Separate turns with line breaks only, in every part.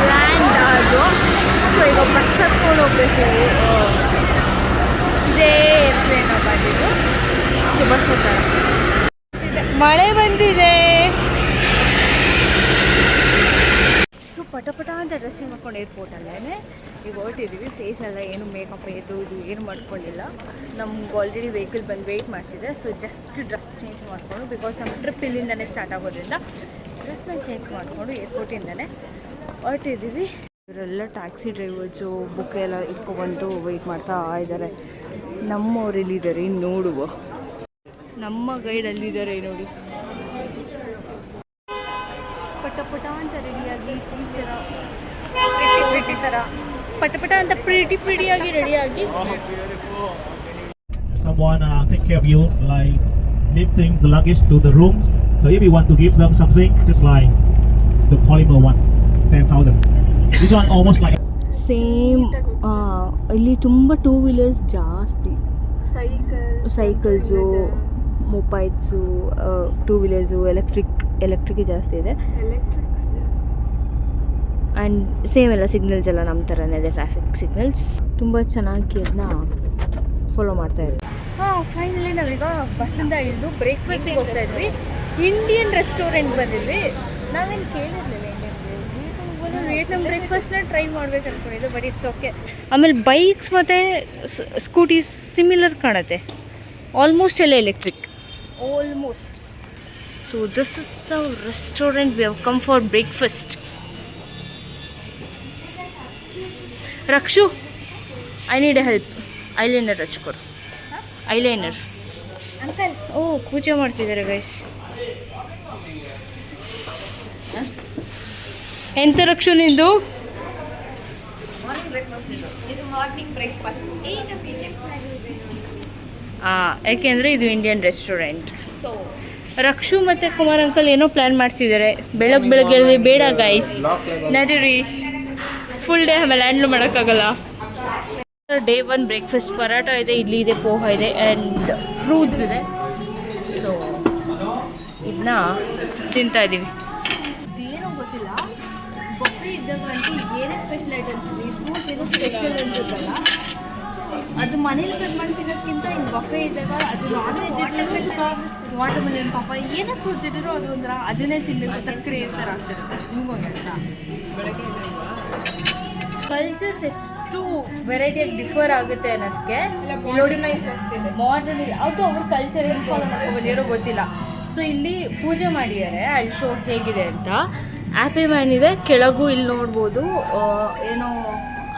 Land ಅದು. So ಈಗ bus ಹತ್ಕೊಂಡು ಹೋಗ್ಬೇಕು. ಇದೇ ಏರ್ಪ್ಲೇನ್ ಬಂದಿದ್ದು. ಸೊ ಬಸ್ ಹೋಗ್ತಾರೆ. ಮಳೆ ಬಂದಿದೆ. ಸೊ ಪಟ ಅಂತ ಡ್ರೆಸ್ಸಿಂಗ್ ಮಾಡ್ಕೊಂಡು ಏರ್ಪೋರ್ಟಲ್ಲೇ ಈಗ ಹೊರಟಿದ್ದೀವಿ. ಫೇಸ್ ಎಲ್ಲ ಏನು ಮೇಕಪ್ ಇದು ಏನು ಮಾಡ್ಕೊಂಡಿಲ್ಲ. ನಮ್ಗೆ ಆಲ್ರೆಡಿ ವೆಹಿಕಲ್ ಬಂದು ವೆಯ್ಟ್ ಮಾಡ್ತಿದೆ. ಸೊ ಜಸ್ಟ್ ಡ್ರೆಸ್ ಚೇಂಜ್ ಮಾಡಿಕೊಂಡು, ಬಿಕಾಸ್ ನಮ್ಮ ಟ್ರಿಪ್ ಇಲ್ಲಿಂದನೇ ಸ್ಟಾರ್ಟ್ ಆಗೋದ್ರಿಂದ ಡ್ರೆಸ್ನ ಚೇಂಜ್ ಮಾಡಿಕೊಂಡು ಏರ್ಪೋರ್ಟಿಂದನೇ ಹೊರಟಿದ್ದೀವಿ. ಇವರೆಲ್ಲ ಟ್ಯಾಕ್ಸಿ ಡ್ರೈವರ್ಸು ಬುಕ್ ಎಲ್ಲ ಇಟ್ಕೊಬಂದು ವೆಯ್ಟ್ ಮಾಡ್ತಾ ಇದ್ದಾರೆ. ನಮ್ಮವ್ರು ಇಲ್ಲಿದ್ದಾರೆ, ಇನ್ನು ನೋಡುವ. ನಮ್ಮ ಗೈಡ್ ಅಲ್ಲಿದ್ದಾರೆ ನೋಡಿ. ಪಟ ಅಂತ ರೆಡಿಯಾಗಿ ಈ ಥರ ಪಟ ಅಂತ ಪ್ರಿಟಿಯಾಗಿ ರೆಡಿಯಾಗಿ.
Someone take care of you, like lifting the luggage to the room. So if you want to give them something, just like the polymer one, 10,000. This one almost like
same. ಇಲ್ಲಿ ತುಂಬ ಟೂ ವೀಲರ್ಸ್ ಜಾಸ್ತಿ, cycles, mobiles, two wheelers, electric ಜಾಸ್ತಿ ಇದೆ. And same ಎಲ್ಲ signals ಎಲ್ಲ ನಮ್ಮ ಥರನೇ ಇದೆ, ಟ್ರಾಫಿಕ್ ಸಿಗ್ನಲ್ಸ್. ತುಂಬ ಚೆನ್ನಾಗಿ ಅದನ್ನ ಫಾಲೋ ಮಾಡ್ತಾ ಇದ್ವಿ. ಫೈನಲಿ ನಾವೀಗ ಬಸ್ಸಿಂದ ಇಳಿದು ಬ್ರೇಕ್ಫಾಸ್ಟಿಗೆ ಹೋಗ್ತಾ ಇದ್ವಿ. ಇಂಡಿಯನ್ ರೆಸ್ಟೋರೆಂಟ್ ಬಂದಿದ್ವಿ. ನಾವೇನು ಕೇಳಿರಲಿಲ್ಲ ವಿಯೆಟ್ನಾಮ್ ಬ್ರೇಕ್ಫಾಸ್ಟ್ನ ಟ್ರೈ ಮಾಡ್ಬೇಕು ಅಂದ್ಕೊಂಡಿದ್ದೆ, ಬಟ್ ಇಟ್ಸ್ ಓಕೆ. ಆಮೇಲೆ ಬೈಕ್ಸ್ ಮತ್ತು ಸ್ಕೂಟೀಸ್ ಸಿಮಿಲರ್ ಕಾಣುತ್ತೆ, ಆಲ್ಮೋಸ್ಟ್ ಎಲ್ಲ electric, almost. So this is the restaurant we have come for breakfast. Rakshu, I need a help. Eyeliner ಹಚ್ಕೊಡು. ಐಲೈನರ್. ಓ, ಪೂಜೆ ಮಾಡ್ತಿದ್ದಾರೆ ಗೈಸ್. ಎಂತ ರಕ್ಷು ನಿಂದು? ಯಾಕೆಂದರೆ ಇದು ಇಂಡಿಯನ್ ರೆಸ್ಟೋರೆಂಟ್. ರಕ್ಷು ಮತ್ತು ಕುಮಾರ್ ಅಂಕಲ್ ಏನೋ ಪ್ಲ್ಯಾನ್ ಮಾಡ್ತಿದ್ದಾರೆ. ಬೆಳಗ್ಗೆ ಬೇಡ ಗೈಸ್, ನಡೀರಿ, ಫುಲ್ ಡೇ ಆಮೇಲೆ ಹ್ಯಾಂಡ್ಲ್ ಮಾಡೋಕ್ಕಾಗಲ್ಲ. ಡೇ 1 ಬ್ರೇಕ್ಫಾಸ್ಟ್ ಪರಾಟ ಇದೆ, ಇಡ್ಲಿ ಇದೆ, ಪೋಹ ಇದೆ ಆ್ಯಂಡ್ ಫ್ರೂಟ್ಸ್ ಇದೆ. ಸೊ ಇದನ್ನ ತಿಂತಾ ಇದ್ದೀವಿ. ಇದೇನೋ ಗೊತ್ತಿಲ್ಲ, ಬಫೆ ಇದ್ದಾಗ ಅಂತೂ ಏನೇ ಸ್ಪೆಷಲ್ ಐಟಮ್ಸ್ ಇದೆ. ಈ ಫ್ರೂಟ್ಸ್ ಏನೋ ಸ್ಪೆಷಲ್ ಅನ್ಸುತ್ತಲ್ಲ, ಅದು ಮನೇಲಿ ಕಟ್ ಮಾಡಿ ತಿನ್ನೋಕ್ಕಿಂತ ಇನ್ನು ಬಫೆ ಇದ್ದಾಗ ಅದು ನಾನ್ ವೆಜ್ ಇದ್ದರೆ ಸ್ವಲ್ಪ ವಾಟರ್ ಮೆಲನ್, ಪಾಪ ಏನೇ ಫ್ರೂಟ್ಸ್ ಇದ್ದರೂ ಅದು ಒಂಥರ ಅದನ್ನೇ ತಿನ್ನಬೇಕು, ತಕ್ಕರೆ ಥರ ಆಗ್ತಿರುತ್ತೆ. ನಿಮಗೋಂತ ಕಲ್ಚರ್ಸ್ ಎಷ್ಟು ವೆರೈಟಿಯಾಗಿ ಡಿಫರ್ ಆಗುತ್ತೆ ಅನ್ನೋದಕ್ಕೆ ಮಾಡರ್ನೈಸ್ ಆಗ್ತಿದೆ. ಮಾಡರ್ನ್ ಅದು ಅವ್ರ ಕಲ್ಚರ್ ಏನು ಫಾಲೋ ಮಾಡ್ಕೊಬಂದಿರೋ ಗೊತ್ತಿಲ್ಲ. ಸೊ ಇಲ್ಲಿ ಪೂಜೆ ಮಾಡಿದ್ದಾರೆ, ಅಲ್ಲಿ ಶೋ ಹೇಗಿದೆ ಅಂತ. ಆ್ಯಪಿ ಮ್ಯಾನ್ ಇದೆ ಕೆಳಗೂ, ಇಲ್ಲಿ ನೋಡ್ಬೋದು ಏನೋ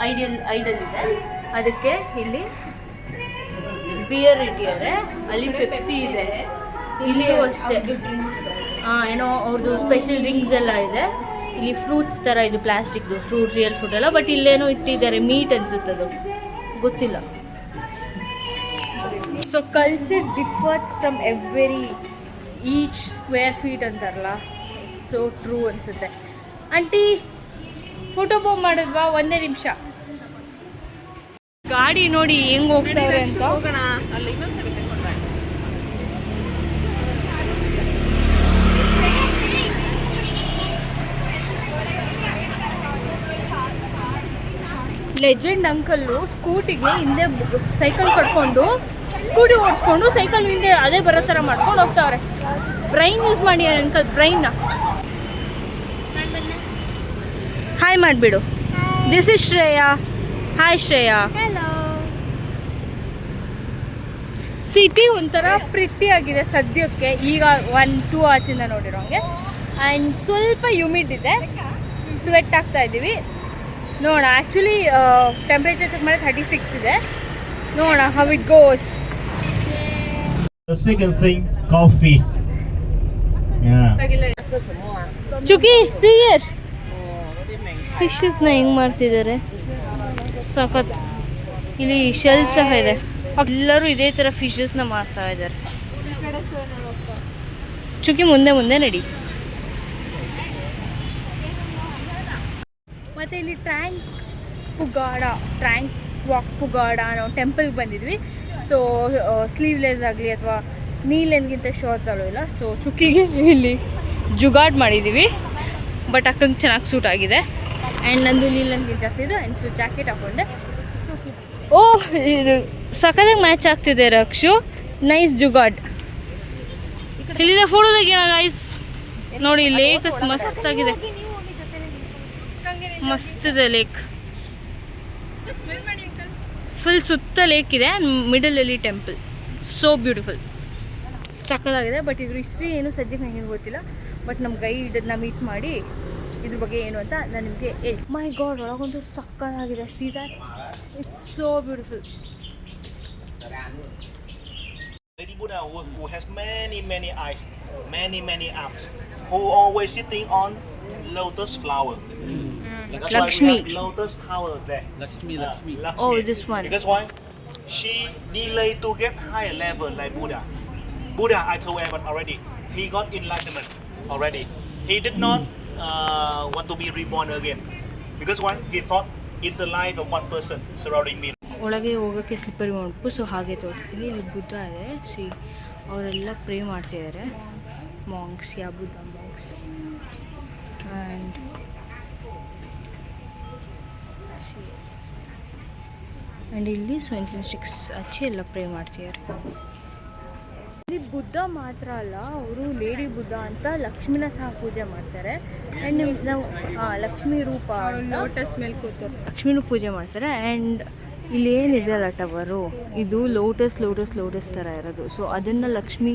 ಐಡಲ್ ಇದೆ. ಅದಕ್ಕೆ ಇಲ್ಲಿ ಬಿಯರ್ ಇಟ್ಟಿದ್ದಾರೆ, ಅಲ್ಲಿ ಪೆಪ್ಸಿ ಇದೆ, ಇಲ್ಲಿಯೂ ಅಷ್ಟೇ ಏನೋ ಅವ್ರದ್ದು ಸ್ಪೆಷಲ್ ಡ್ರಿಂಕ್ಸ್ ಎಲ್ಲ ಇದೆ. ಇಲ್ಲಿ ಫ್ರೂಟ್ಸ್ ಥರ ಇದು ಪ್ಲಾಸ್ಟಿಕ್ದು ಫ್ರೂಟ್, ರಿಯಲ್ ಫ್ರೂಟ್ ಅಲ್ಲ, ಬಟ್ ಇಲ್ಲೇನೋ ಇಟ್ಟಿದ್ದಾರೆ, ಮೀಟ್ ಅನ್ಸುತ್ತದು, ಗೊತ್ತಿಲ್ಲ. So culture differs from every each square feet ಅಂತಾರಲ್ಲ, ಸೊ ಟ್ರೂ ಅನಿಸುತ್ತೆ. ಆಂಟಿ ಫೋಟೋ ಬಾಂಬ್ ಮಾಡಿದ್ವಾ? 1 ನಿಮಿಷ. ಗಾಡಿ ನೋಡಿ ಹೆಂಗೆ ಹೋಗ್ತಾರೆ ಅಂತ. ಲೆಜೆಂಡ್ ಅಂಕಲ್ಲು ಸ್ಕೂಟಿಗೆ ಹಿಂದೆ ಸೈಕಲ್ ಕಟ್ಕೊಂಡು, ಸ್ಕೂಟಿ ಓಡಿಸ್ಕೊಂಡು ಸೈಕಲ್ ಹಿಂದೆ ಅದೇ ಬರೋ ಥರ ಮಾಡ್ಕೊಂಡು ಹೋಗ್ತಾವ್ರೆ. ಬ್ರೈನ್ ಯೂಸ್ ಮಾಡಿ ಅಂಕಲ್, ಬ್ರೈನ್ನ. ಹಾಯ್ ಮಾಡಿಬಿಡು. This is Shreya. Hi Shreya. City ಒಂಥರ ಪ್ರಿಟಿ ಆಗಿದೆ ಸದ್ಯಕ್ಕೆ, ಈಗ 1-2 ಅವರ್ಸಿಂದ ನೋಡಿರೋಂಗೆ. ಆ್ಯಂಡ್ ಸ್ವಲ್ಪ ಹ್ಯೂಮಿಡ್ ಇದೆ, ಸ್ವೆಟ್ ಆಗ್ತಾ ಇದ್ದೀವಿ. ನೋಡೋಣ, ಆ್ಯಕ್ಚುಲಿ ಟೆಂಪ್ರೇಚರ್ ಚೆಕ್ ಮಾಡಿ 36 ಇದೆ. ನೋಡೋಣ how it goes.
The second thing, coffee. Yeah.
ಚುಕಿ ಸಿಯರ್ ಫಿಶಸ್ನ ಹೆಂಗೆ ಮಾಡ್ತಿದ್ದಾರೆ, ಸಖತ್. ಇಲ್ಲಿ ಶೆಲ್ ಸಹ ಇದೆ, ಎಲ್ಲರೂ ಇದೇ ಥರ ಫಿಶಸ್ನ ಮಾರ್ತಾ ಇದ್ದಾರೆ. ಚುಕಿ ಮುಂದೆ ನಡಿ. ಮತ್ತು ಇಲ್ಲಿ ಟ್ಯಾಂಕ್ ವಾಕ್ ಪುಗಾಡ ಅನ್ನೋ ಟೆಂಪಲ್ಗೆ ಬಂದಿದ್ವಿ. ಸೊ ಸ್ಲೀವ್ಲೆಸ್ ಆಗಲಿ ಅಥವಾ ನೀ ಲೆಂತ್ಗಿಂತ ಶಾರ್ಟ್ಸ್ ಅಲ್ಲೂ ಇಲ್ಲ. ಸೊ ಚುಕ್ಕಿಗೆ ಇಲ್ಲಿ ಜುಗಾಡ್ ಮಾಡಿದ್ದೀವಿ, ಬಟ್ ಅಕ್ಕಂಗೆ ಚೆನ್ನಾಗಿ ಸೂಟ್ ಆಗಿದೆ. ಆ್ಯಂಡ್ ನಂದು ನೀ ಲೆಂತ್ಗಿಂತ ಜಾಸ್ತಿ ಇದೆ. ಆ್ಯಂಡ್ ಸೊ ಜಾಕೆಟ್ ಹಾಕ್ಕೊಂಡೆ. ಓಹ್, ಇದು ಸಖತ್ತಾಗಿ ಮ್ಯಾಚ್ ಆಗ್ತಿದೆ ರಕ್ಷು. ನೈಸ್ ಜುಗಾಡ್. ಇಲ್ಲಿದೆ ಫೋಟೋ ತೆಗಿಯೋಣ ಗೈಸ್. ನೋಡಿ ಲೇಕ್ ಮಸ್ತಾಗಿದೆ, ಮಸ್ತಿದೆ ಲೇಕ್. ಫುಲ್ ಸುತ್ತ ಲೇಕ್ ಇದೆ, ಮಿಡಲಲ್ಲಿ ಟೆಂಪಲ್. ಸೋ ಬ್ಯೂಟಿಫುಲ್, ಸಕ್ಕತ್ತಾಗಿದೆ. ಬಟ್ ಇದ್ರ ಹಿಸ್ಟ್ರಿ ಏನು ಸದ್ಯಕ್ಕೆ ನನಗೆ ಗೊತ್ತಿಲ್ಲ. ಬಟ್ ನಮ್ಮ ಗೈಡನ್ನ ಮೀಟ್ ಮಾಡಿ ಇದ್ರ ಬಗ್ಗೆ ಏನು ಅಂತ ನಾನು ನಿಮಗೆ ಹೇಳಿ. ಮೈ ಗಾಡ್, ಒಳಗೊಂದು ಸಕ್ಕತ್ತಾಗಿದೆ. See that, it's so beautiful.
Lady Buddha who has many eyes, many arms, who always sitting on lotus flower. That's why we
Lakshmi.
have lotus tower there.
Lakshmi.
Oh, this one.
Because why? She delayed to get higher level like Buddha. Buddha, I told everyone already, he got enlightenment already. He did not want to be reborn again. Because why? He thought in the life of one person surrounding me.
ಒಳಗೆ ಹೋಗೋಕ್ಕೆ slippery ಮಾಡ್ಬಿಟ್ಟು so ಹಾಗೆ ತೋರಿಸ್ತೀನಿ. ಇಲ್ಲಿ ಬುದ್ಧ ಇದೆ. C ಅವರೆಲ್ಲ pray ಮಾಡ್ತಿದ್ದಾರೆ. Monks, yeah Buddha monks. And ಇಲ್ಲಿ ಸ್ವೆನ್ಸನ್ ಸ್ಟಿಕ್ಸ್ ಹಚ್ಚಿ ಎಲ್ಲ ಪ್ರೇ ಮಾಡ್ತಿದ್ದಾರೆ. ಇಲ್ಲಿ ಬುದ್ಧ ಮಾತ್ರ ಅಲ್ಲ, ಅವರು ಲೇಡಿ ಬುದ್ಧ ಅಂತ ಲಕ್ಷ್ಮಿನ ಸಹ ಪೂಜೆ ಮಾಡ್ತಾರೆ. ಆ್ಯಂಡ್ ನಾವು ಲಕ್ಷ್ಮೀ ರೂಪ ಲೋಟಸ್ ಮೇಲೆ ಕೂತು ಲಕ್ಷ್ಮಿನೂ ಪೂಜೆ ಮಾಡ್ತಾರೆ. ಆ್ಯಂಡ್ ಇಲ್ಲಿ ಏನಿದೆ ಅಲ್ಲ ಟವರು, ಇದು ಲೋಟಸ್ ಥರ ಇರೋದು. ಸೊ ಅದನ್ನು ಲಕ್ಷ್ಮಿ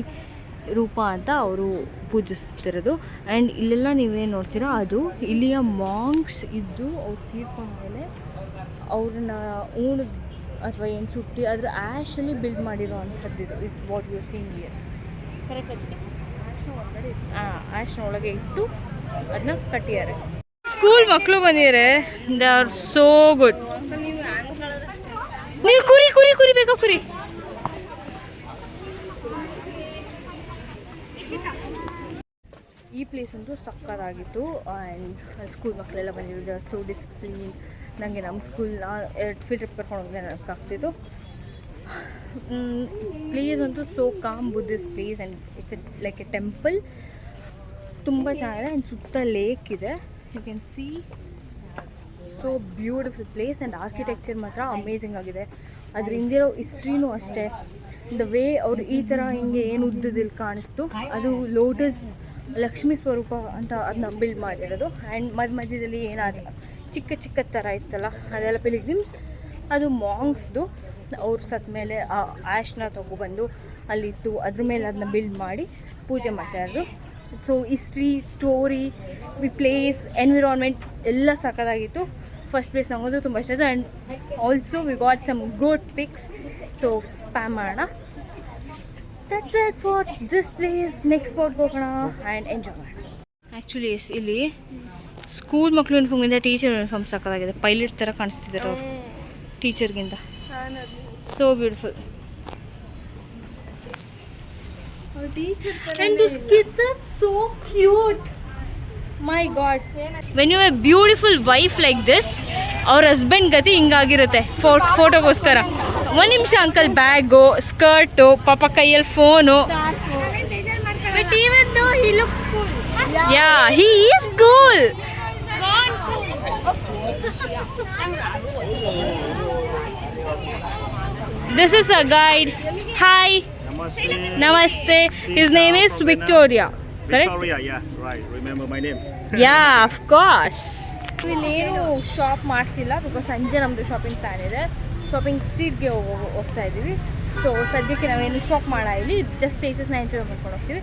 ರೂಪ ಅಂತ ಅವರು ಪೂಜಿಸ್ತಿರೋದು. ಆ್ಯಂಡ್ ಇಲ್ಲೆಲ್ಲ ನೀವೇನು ನೋಡ್ತೀರಾ ಅದು ಇಲ್ಲಿಯ ಮಾಂಕ್ಸ್ ಇದ್ದು ಅವ್ರು ತೀರ್ಕೊಂಡ್ಮೇಲೆ ಅವ್ರನ್ನ ಊಣ ಅಥವಾ ಏನು ಸುಟ್ಟಿ ಅದ್ರ ಆ್ಯಶಲ್ಲಿ ಬಿಲ್ಡ್ ಮಾಡಿರೋ ಅಂಥದ್ದು ಇದು. It's what you seen here. ಕರೆಕ್ಟಾಗಿ ಆ್ಯಶ್ನ ಒಳಗೆ ಇಟ್ಟು ಅದನ್ನ ಕಟ್ಟಿದ್ದಾರೆ. ಸ್ಕೂಲ್ ಮಕ್ಕಳು ಬಂದಿದ್ದಾರೆ. They are so good. ನೀವು ಕುರಿ ಬೇಕಾ ಕುರಿ? ಈ ಪ್ಲೇಸ್ ಅಂತೂ ಸಕ್ಕತ್ತಾಗಿತ್ತು. ಆ್ಯಂಡ್ ಸ್ಕೂಲ್ ಮಕ್ಕಳೆಲ್ಲ ಬಂದಿದ್ರು. So discipline. ನನಗೆ ನಮ್ಮ ಸ್ಕೂಲ್ನ 2 ಫೀಲ್ಡ್ ಟ್ರಿಪ್ ಕರ್ಕೊಂಡು ಹೋಗಿದೆ ನನಗಾಗ್ತಿತ್ತು. ಪ್ಲೇಸ್ ಅಂತೂ so calm Buddhist place. And it's like a temple. ತುಂಬ ಚೆನ್ನಾಗಿದೆ. ಆ್ಯಂಡ್ ಸುತ್ತ ಲೇಕ್ ಇದೆ. You can see so beautiful place. And architecture ಮಾತ್ರ ಅಮೇಝಿಂಗ್ ಆಗಿದೆ. ಅದ್ರ ಹಿಂದಿರೋ ಹಿಸ್ಟ್ರಿನೂ ಅಷ್ಟೇ. ದ ವೇ ಅವ್ರು ಈ ಥರ ಹಿಂಗೆ ಏನು ಉದ್ದದಲ್ಲಿ ಕಾಣಿಸ್ತು, ಅದು ಲೋಟಸ್ ಲಕ್ಷ್ಮೀ ಸ್ವರೂಪ ಅಂತ ಅದನ್ನ ಬಿಲ್ಡ್ ಮಾಡಿರೋದು. ಆ್ಯಂಡ್ ಮಧ್ಯದಲ್ಲಿ ಏನಾದ ಚಿಕ್ಕ ಥರ ಇತ್ತಲ್ಲ, ಅದೆಲ್ಲ ಪಿಲಿಗ್ರಿಮ್ಸ್. ಅದು ಮಾಂಕ್ಸ್ದು. ಅವ್ರು ಸತ್ತ ಮೇಲೆ ಆ ಆ್ಯಶ್ನ ತೊಗೊಬಂದು ಅಲ್ಲಿಟ್ಟು ಅದ್ರ ಮೇಲೆ ಅದನ್ನ ಬಿಲ್ಡ್ ಮಾಡಿ ಪೂಜೆ ಮಾಡ್ತಾಯಿರೋದು. So history, story, place, environment ಎಲ್ಲ ಸಕ್ಕತ್ತಾಗಿತ್ತು. ಫಸ್ಟ್ ಪ್ಲೇಸ್ ನಂಗೊಂದು ತುಂಬ ಇಷ್ಟ ಆಯಿತು. And also we got some good pics. So spam ಮಾಡೋಣ. That's it for this place. Next ಸ್ಪಾಟ್ಗೆ ಹೋಗೋಣ ಆ್ಯಂಡ್ ಎಂಜಾಯ್ ಮಾಡೋಣ. ಆ್ಯಕ್ಚುಲಿ ಇಲ್ಲಿ ಸ್ಕೂಲ್ ಮಕ್ಕಳು ಯೂನಿಫಾರ್ಮ್ಗಿಂತ ಟೀಚರ್ ಯೂನಿಫಾರ್ಮ್ ಸಕ್ಕತ್ತಾಗಿದೆ. ಪೈಲಟ್ ಥರ ಕಾಣಿಸ್ತಿದ್ದಾರೆ ಅವರು ಟೀಚರ್ಗಿಂತ. So beautiful. And those kids are so cute. My God. When you have a beautiful wife like this, ಅವ್ರ ಹಸ್ಬೆಂಡ್ ಗತಿ ಹಿಂಗಾಗಿರುತ್ತೆ ಫೋಟೋಗೋಸ್ಕರ. 1 ನಿಮಿಷ ಅಂಕಲ್, ಬ್ಯಾಗು, ಸ್ಕರ್ಟು, ಪಾಪ ಕೈಯಲ್ಲಿ phone.
But even though he looks cool.
Yeah, he is cool. This is a guide. Hi. Namaste. His name is Victoria. Correct?
Victoria, yeah, right. Remember my name.
Yeah, of course. ಇಲ್ಲೇನು shop ಮಾಡ್ತಿಲ್ಲ because ಸಂಜೆ ನಮ್ಮದು shopping plan ಇದೆ. Shopping ಸ್ಟ್ರೀಟ್ಗೆ ಹೋಗ್ತಾ ಇದ್ದೀವಿ. So ಸದ್ಯಕ್ಕೆ ನಾವೇನು shop ಮಾಡ ಇಲ್ಲಿ ಜಸ್ಟ್ ಪ್ಲೇಸಸ್ನ ಎಂಜಾಯ್ ಮಾಡ್ಕೊಂಡು ಹೋಗ್ತೀವಿ.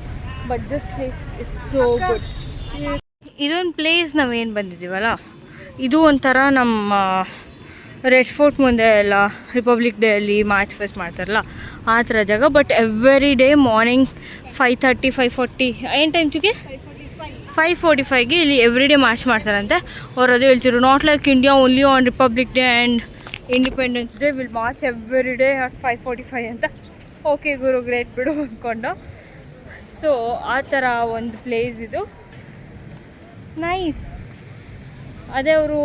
But this place is so good. ಇದೊಂದು ಪ್ಲೇಸ್ ನಾವೇನು ಬಂದಿದ್ದೀವಲ್ಲ, ಇದು ಒಂಥರ ನಮ್ಮ ರೆಡ್ ಫೋರ್ಟ್ ಮುಂದೆ ಎಲ್ಲ ರಿಪಬ್ಲಿಕ್ ಡೇ ಅಲ್ಲಿ ಮಾರ್ಚ್ ಫೆಸ್ಟ್ ಮಾಡ್ತಾರಲ್ಲ ಆ ಥರ ಜಾಗ. ಬಟ್ ಎವ್ರಿ ಡೇ ಮಾರ್ನಿಂಗ್ 5:30, 5:40 ಏನು ಟೈಮ್ ಚುಕ್ಕೆ 5:45ಗೆ ಇಲ್ಲಿ ಎವ್ರಿ ಡೇ ಮಾರ್ಚ್ ಮಾಡ್ತಾರಂತೆ. ಅವ್ರು ಅದು ಹೇಳ್ತಿರು, not like India only on Republic Day and Independence Day will march every day at 5:45 ಅಂತ. ಓಕೆ ಗುರು, ಗ್ರೇಟ್ ಬಿಡು ಅಂದ್ಕೊಂಡು. ಸೊ ಆ ಥರ ಒಂದು ಪ್ಲೇಸ್ ಇದು. ನೈಸ್. ಅದೇ ಅವರು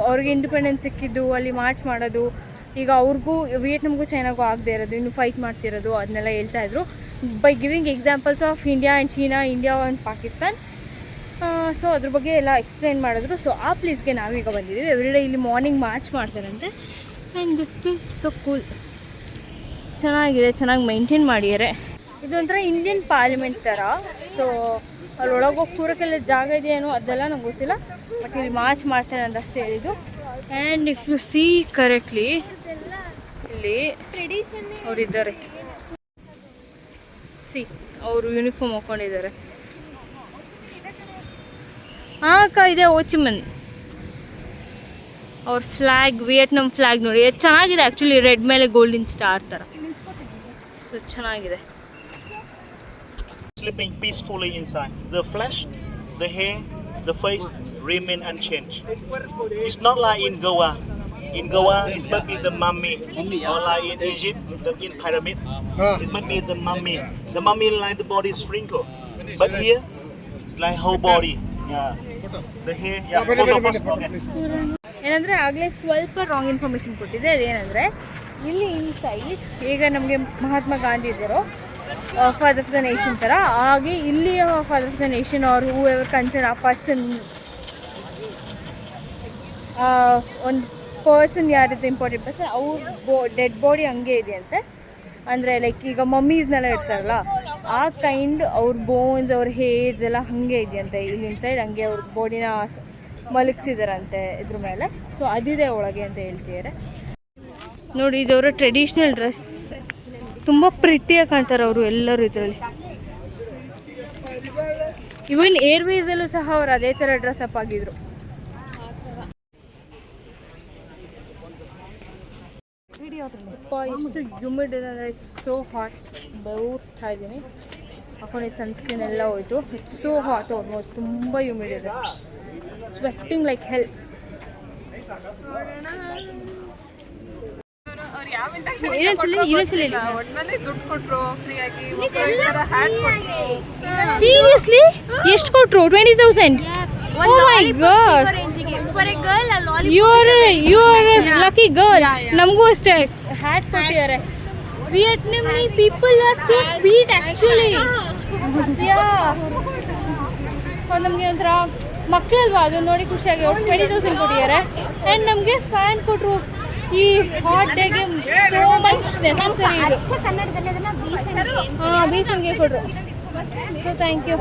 ಅವ್ರಿಗೆ ಇಂಡಿಪೆಂಡೆನ್ಸ್ ಸಿಕ್ಕಿದ್ದು ಅಲ್ಲಿ ಮಾರ್ಚ್ ಮಾಡೋದು ಈಗ ಅವ್ರಿಗೂ ವಿಯೆಟ್ನಾಮ್ಗೂ ಚೈನಾಗೂ ಆಗದೆ ಇರೋದು, ಇನ್ನು ಫೈಟ್ ಮಾಡ್ತಿರೋದು ಅದನ್ನೆಲ್ಲ ಹೇಳ್ತಾಯಿದ್ರು by giving examples of India and China, India and Pakistan. So ಅದ್ರ ಬಗ್ಗೆ ಎಲ್ಲ ಎಕ್ಸ್ಪ್ಲೈನ್ ಮಾಡಿದ್ರು. ಸೊ ಆ ಪ್ಲೇಸ್ಗೆ ನಾವೀಗ ಬಂದಿದ್ದೀವಿ. ಎವ್ರಿಡೇ ಇಲ್ಲಿ ಮಾರ್ನಿಂಗ್ ಮಾರ್ಚ್ ಮಾಡ್ತಾರಂತೆ. And this place so cool, ಚೆನ್ನಾಗಿದೆ, ಚೆನ್ನಾಗಿ ಮೈಂಟೈನ್ ಮಾಡಿದ್ದಾರೆ. ಇದೊಂಥರ ಇಂಡಿಯನ್ ಪಾರ್ಲಿಮೆಂಟ್ ಥರ. ಸೊ ಅಲ್ಲೊಳಗೆ ಹೋಗಿ ಕೂರಕ್ಕೆಲ್ಲ ಜಾಗ ಇದೆಯೇನೋ ಅದೆಲ್ಲ ನಂಗೆ ಗೊತ್ತಿಲ್ಲ, ಬಟ್ ಇಲ್ಲಿ ಮಾರ್ಚ್ ಮಾಡ್ತಾರೆ ಅಂತ ಅಷ್ಟೇ ಹೇಳಿದ್ದು. And if U C correctly ಇಲ್ಲಿ ಅವರಿದ್ದಾರೆ, ಸಿ ಅವರು ಯೂನಿಫಾರ್ಮ್ ಹಾಕ್ಕೊಂಡಿದ್ದಾರೆ. ಹಾಂ ಅಕ್ಕ, ಇದೆ ಓಚಿಮನ್ ಅವ್ರ ಫ್ಲ್ಯಾಗ್, ವಿಯೆಟ್ನಾಮ್ ಫ್ಲ್ಯಾಗ್ ನೋಡಿ ಎಷ್ಟು ಚೆನ್ನಾಗಿದೆ. ಆ್ಯಕ್ಚುಲಿ ರೆಡ್ ಮೇಲೆ ಗೋಲ್ಡನ್ ಸ್ಟಾರ್ ಥರ, ಸೊ ಚೆನ್ನಾಗಿದೆ.
Sleeping peacefully inside. The flesh, the hair, the face remain unchanged. It's not like in Goa. In Goa, it might be the mummy, or like in Egypt, in pyramid, it might be the mummy. The mummy like the body is wrinkled, but here it's like whole body. Yeah. The hair. Yeah. Photo first. Okay.
ಏನಂದರೆ ಆಗಲೇ ಸ್ವಲ್ಪ wrong information ಕೊಟ್ಟಿದ್ದೆ. ಅದೇನೆಂದರೆ ಇಲ್ಲಿ inside ಈಗ ನಮಗೆ ಮಹಾತ್ಮ ಗಾಂಧಿ ಇದ್ದರು father of the nation ಥರ, ಹಾಗೆ ಇಲ್ಲಿ ಫಾದರ್ ಆಫ್ ದ ನೇಷನ್ ಅವ್ರು ಹೂ ಎವರ್ ಕನ್ಸಿಡರ್ ಆ ಪರ್ಸನ್, ಒಂದು ಪರ್ಸನ್ ಯಾರಿದ್ದು ಇಂಪಾರ್ಟೆಂಟ್ ಪರ್ಸನ್, ಅವ್ರ ಡೆಡ್ ಬಾಡಿ ಹಂಗೆ ಇದೆಯಂತೆ. ಅಂದರೆ ಲೈಕ್ ಈಗ ಮಮ್ಮೀಸ್ನೆಲ್ಲ ಇರ್ತಾರಲ್ಲ ಆ ಕೈಂಡ್ ಅವ್ರ ಬೋನ್ಸ್, ಅವ್ರ ಹೇರ್ಸ್ ಎಲ್ಲ ಹಾಗೆ ಇದೆಯಂತೆ ಇಲ್ಲಿ ಇನ್ಸೈಡ್. ಹಂಗೆ ಅವ್ರ ಬಾಡಿನ ಮಲಗಿಸಿದಾರಂತೆ ಇದ್ರ ಮೇಲೆ. ಸೊ ಅದಿದೆ ಒಳಗೆ ಅಂತ ಹೇಳ್ತಿದ್ದಾರೆ. ನೋಡಿ ಇದವರ ಟ್ರೆಡಿಷ್ನಲ್ ಡ್ರೆಸ್, ತುಂಬ ಪ್ರಿಟಿಯಾಗಿ ಕಾಣ್ತಾರೆ ಅವರು ಎಲ್ಲರೂ ಇದರಲ್ಲಿ. ಇವನ್ ಏರ್ವೇಸಲ್ಲೂ ಸಹ ಅವ್ರು ಅದೇ ಥರ ಡ್ರೆಸ್ ಅಪ್ ಆಗಿದ್ರು. ಅಪ್ಪ ಎಷ್ಟು ಹ್ಯೂಮಿಡ್ ಇದೆ ಅಂದರೆ ಇಟ್ಸ್ ಸೋ ಹಾಟ್. ಬೆವರ್ತಾ ಇದ್ದೀನಿ, ಹಾಕೊಂಡಿದ್ದು ಸನ್ಸ್ಕ್ರೀನ್ ಎಲ್ಲ ಹೋಯ್ತು. ಇಟ್ಸ್ ಸೋ ಹಾಟ್, ಆಲ್ಮೋಸ್ಟ್ ತುಂಬ ಹ್ಯೂಮಿಡ್ ಇದೆ, ಸ್ವೆಟ್ಟಿಂಗ್ ಲೈಕ್ ಹೆಲ್. ಸೀರಿಯಸ್ಲಿ ಎಷ್ಟು ಕೊಟ್ರು? 20,000. Oh my god,
For a girl, a lollipop.
you are a lucky girl. ನಮಗೂ ಅಷ್ಟೇ ಹ್ಯಾಟ್ ಕೊಟ್ಟಿದ್ದಾರೆ. Vietnamese people are so sweet actually. ನಮಗೆ ಒಂಥರ ಮಕ್ಕಳಲ್ವಾ, ಅದು ನೋಡಿ ಖುಷಿಯಾಗಿ. 20,000 ಕೊಟ್ಟಿದ್ದಾರೆ. ಆ್ಯಂಡ್ ನಮಗೆ ಫ್ಯಾನ್ ಕೊಟ್ಟರು. ಈ ಹಾಟ್ ಡೇಗೆ ಸೋ ಮಚ್ ನೆಸೆಸರಿ ಇದು.
ಕನ್ನಡದಲ್ಲಿ ಅದನ್ನ ಬೀಸಣಿಗೆ
ಹಾಂ, ಬೀಸನ್ಗೆ ಕೊಟ್ಟರು. So thank you.